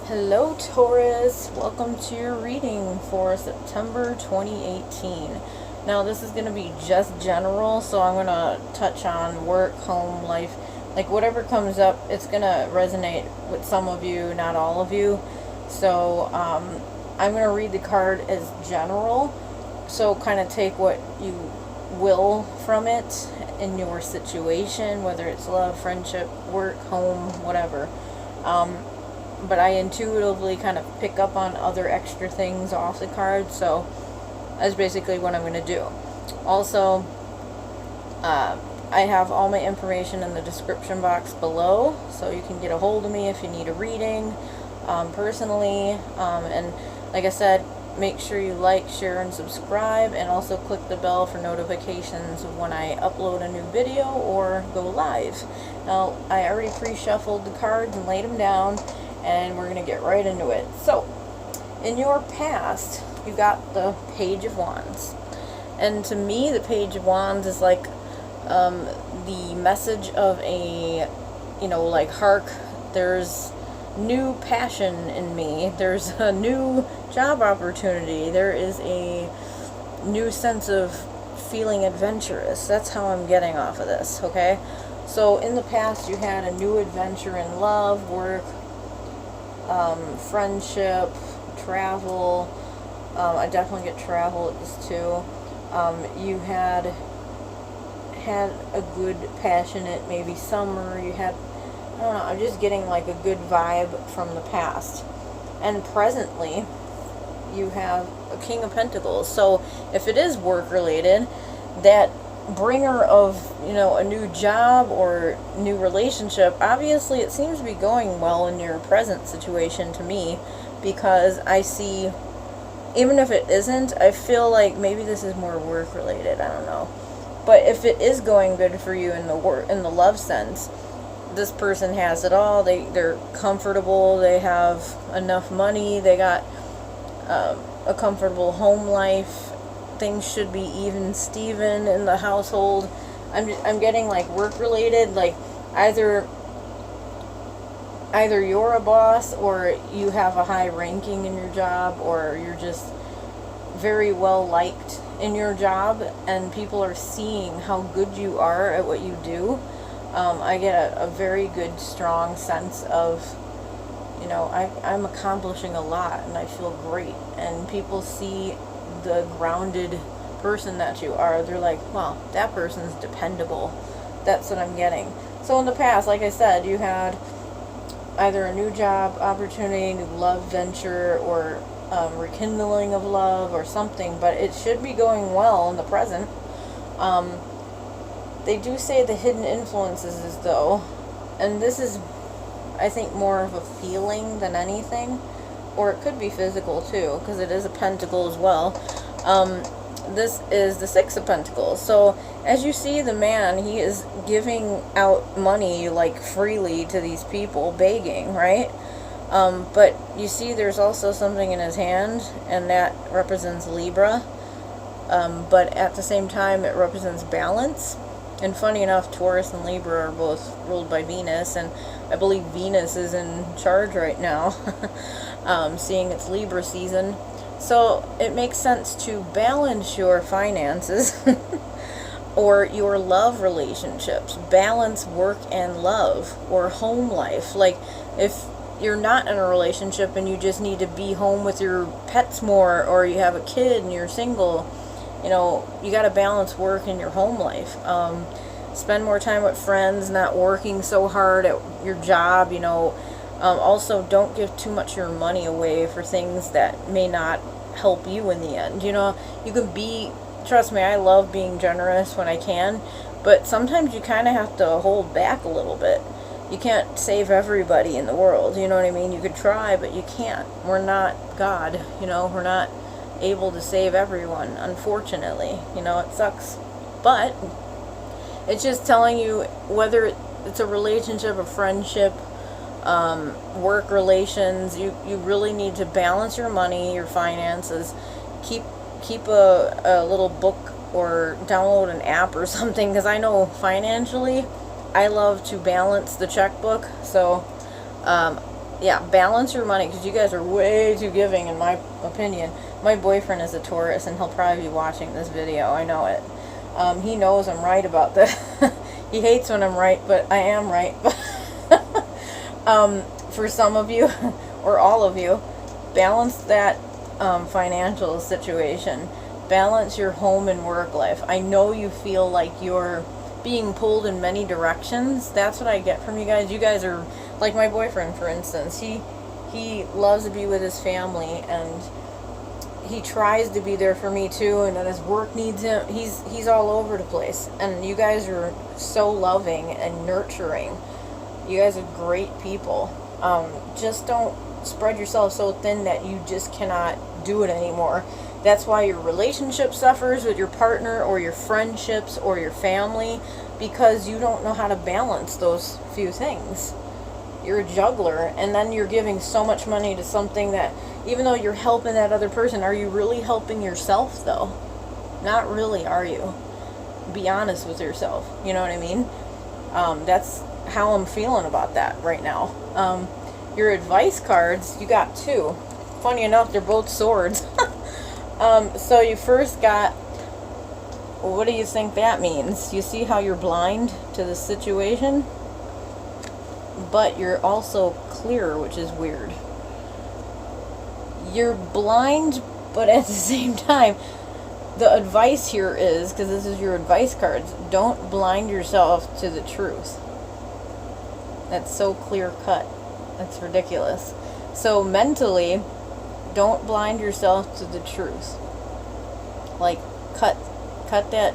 Hello Taurus, welcome to your reading for September 2018. Now this is going to be just general, so I'm going to touch on work, home, life, like whatever comes up. It's going to resonate with some of you, not all of you. So I'm going to read the card as general, so kind of take what you will from it in your situation, whether it's love, friendship, work, home, whatever. But I intuitively kind of pick up on other extra things off the card, so that's basically what I'm going to do. Also, I have all my information in the description box below, so you can get a hold of me if you need a reading personally. And like I said, make sure you like, share, and subscribe, and also click the bell for notifications of when I upload a new video or go live. Now, I already pre-shuffled the cards and laid them down, and we're going to get right into it. So, in your past, you got the Page of Wands. And to me, the Page of Wands is like the message of a, like, hark, there's new passion in me. There's a new job opportunity. There is a new sense of feeling adventurous. That's how I'm getting off of this, okay? So, in the past, you had a new adventure in love, work, friendship, travel. I definitely get travel at this too. You had a good, passionate, maybe summer. You had, I don't know, I'm just getting like a good vibe from the past. And presently, you have a King of Pentacles. So if it is work related, that bringer of, a new job or new relationship, obviously it seems to be going well in your present situation to me, because I see, even if it isn't, I feel like maybe this is more work related, I don't know. But if it is going good for you in the love sense, this person has it all. They're comfortable, they have enough money, they got a comfortable home life. Things should be even Steven in the household. I'm getting like work related, like either you're a boss, or you have a high ranking in your job, or you're just very well liked in your job, and people are seeing how good you are at what you do. I get a very good, strong sense of, I'm accomplishing a lot, and I feel great, and people see the grounded person that you are. They're like, well, that person's dependable. That's what I'm getting. So in the past, like I said, you had either a new job opportunity, new love venture, or rekindling of love or something, but it should be going well in the present. They do say the hidden influences, though, and this is, I think, more of a feeling than anything, or it could be physical too, because it is a pentacle as well. This is the Six of Pentacles. So as you see, the man, he is giving out money like freely to these people, begging, right? But you see there's also something in his hand, and that represents Libra. But at the same time, it represents balance. And funny enough, Taurus and Libra are both ruled by Venus, and I believe Venus is in charge right now, seeing it's Libra season. So it makes sense to balance your finances or your love relationships. Balance work and love, or home life. Like, if you're not in a relationship and you just need to be home with your pets more, or you have a kid and you're single, you got to balance work and your home life. Spend more time with friends, not working so hard at your job, Also, don't give too much of your money away for things that may not help you in the end. You can be, trust me, I love being generous when I can, but sometimes you kind of have to hold back a little bit. You can't save everybody in the world, you know what I mean? You could try, but you can't. We're not God, we're not able to save everyone, unfortunately. It sucks, but it's just telling you, whether it's a relationship, a friendship, work relations, you really need to balance your money, your finances. Keep a little book, or download an app or something, because I know financially I love to balance the checkbook. So yeah, balance your money, because you guys are way too giving, in my opinion. My boyfriend is a Taurus, and he'll probably be watching this video. I know it. He knows I'm right about this. He hates when I'm right, but I am right. For some of you, or all of you, balance that financial situation. Balance your home and work life. I know you feel like you're being pulled in many directions. That's what I get from you guys. You guys are like my boyfriend, for instance. He loves to be with his family, and he tries to be there for me too, and then his work needs him. He's all over the place, and you guys are so loving and nurturing. You guys are great people. Just don't spread yourself so thin that you just cannot do it anymore. That's why your relationship suffers with your partner, or your friendships, or your family, because you don't know how to balance those few things. You're a juggler, and then you're giving so much money to something that, even though you're helping that other person, are you really helping yourself, though? Not really, are you? Be honest with yourself. You know what I mean? That's how I'm feeling about that right now. Your advice cards, you got 2. Funny enough, they're both swords. So you first got, what do you think that means? You see how you're blind to the situation, but you're also clear, which is weird. You're blind, but at the same time, the advice here is, because this is your advice cards, don't blind yourself to the truth. That's so clear cut. That's ridiculous. So mentally, don't blind yourself to the truth. Like, cut that,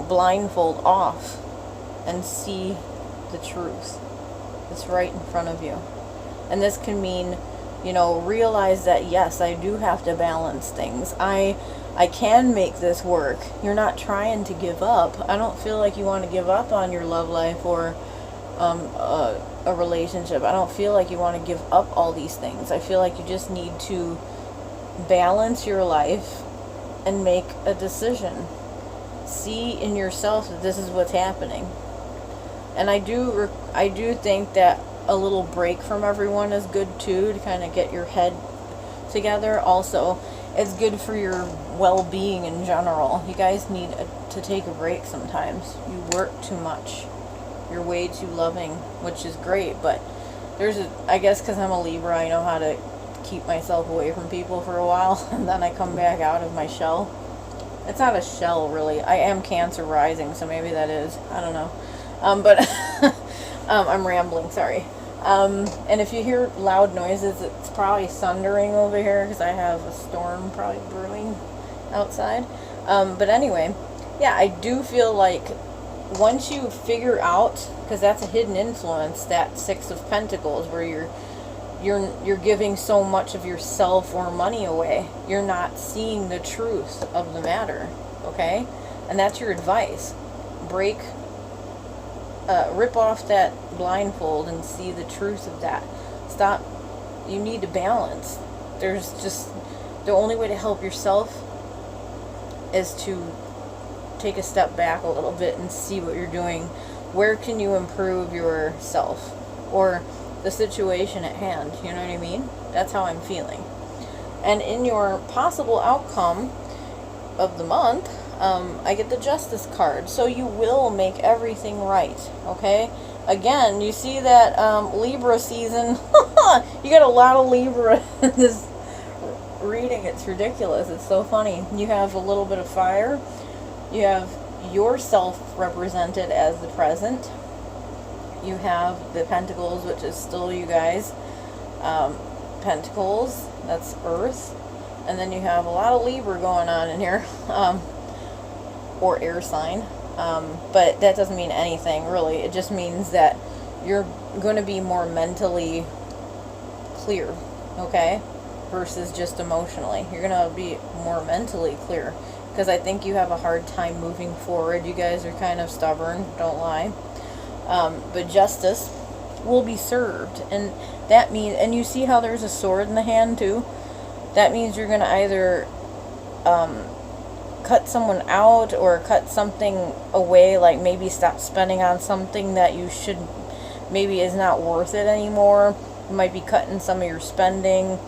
blindfold off and see the truth. It's right in front of you. And this can mean, realize that, yes, I do have to balance things. I can make this work. You're not trying to give up. I don't feel like you want to give up on your love life or a relationship. I don't feel like you want to give up all these things. I feel like you just need to balance your life and make a decision. See in yourself that this is what's happening. And I do think that a little break from everyone is good too, to kind of get your head together. Also, it's good for your well-being in general. You guys need to take a break sometimes. You work too much. You're way too loving, which is great, but I guess because I'm a Libra, I know how to keep myself away from people for a while, and then I come back out of my shell. It's not a shell, really. I am Cancer rising, so maybe that is. I don't know. But I'm rambling, sorry. And if you hear loud noises, it's probably thundering over here, because I have a storm probably brewing outside. But anyway, yeah, I do feel like once you figure out, because that's a hidden influence, that 6 of Pentacles, where you're giving so much of yourself or money away, you're not seeing the truth of the matter, okay? And that's your advice. Rip off that blindfold and see the truth of that. Stop. You need to balance. There's just, the only way to help yourself is to take a step back a little bit and see what you're doing. Where can you improve yourself or the situation at hand? You know what I mean? That's how I'm feeling. And in your possible outcome of the month, I get the Justice card. So you will make everything right, okay? Again, you see that Libra season. You got a lot of Libra in this reading. It's ridiculous. It's so funny. You have a little bit of fire. You have yourself represented as the present. You have the Pentacles, which is still you guys. Pentacles, that's Earth. And then you have a lot of Libra going on in here. Or air sign. But that doesn't mean anything, really. It just means that you're going to be more mentally clear, okay? Versus just emotionally. You're going to be more mentally clear. Because I think you have a hard time moving forward. You guys are kind of stubborn, don't lie. But justice will be served. And that means, and you see how there's a sword in the hand too? That means you're going to either cut someone out or cut something away, like maybe stop spending on something that you should maybe is not worth it anymore. You might be cutting some of your spending.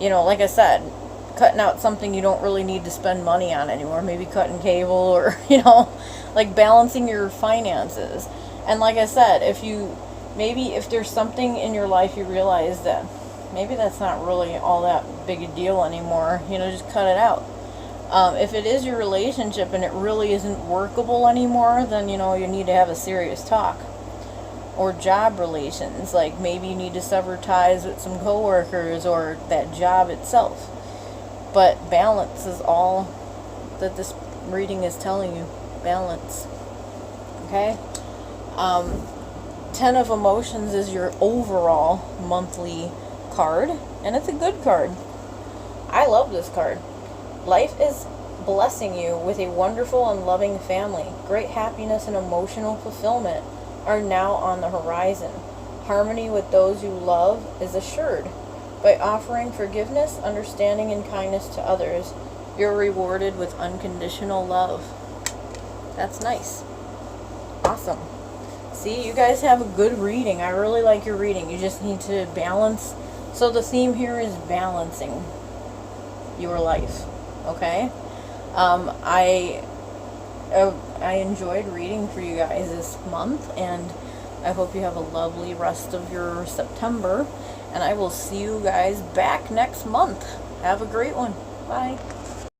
You know, like I said, cutting out something you don't really need to spend money on anymore. Maybe cutting cable, or, you know, like balancing your finances. And like I said, if there's something in your life you realize that maybe that's not really all that big a deal anymore, you know, just cut it out. If it is your relationship and it really isn't workable anymore, then, you know, you need to have a serious talk. Or job relations, like maybe you need to sever ties with some coworkers or that job itself. But balance is all that this reading is telling you. Balance. Okay? 10 of Emotions is your overall monthly card, and it's a good card. I love this card. Life is blessing you with a wonderful and loving family. Great happiness and emotional fulfillment are now on the horizon. Harmony with those you love is assured. By offering forgiveness, understanding, and kindness to others, you're rewarded with unconditional love. That's nice. Awesome. See, you guys have a good reading. I really like your reading. You just need to balance. So the theme here is balancing your life. Okay? I enjoyed reading for you guys this month, and I hope you have a lovely rest of your September, and I will see you guys back next month. Have a great one. Bye.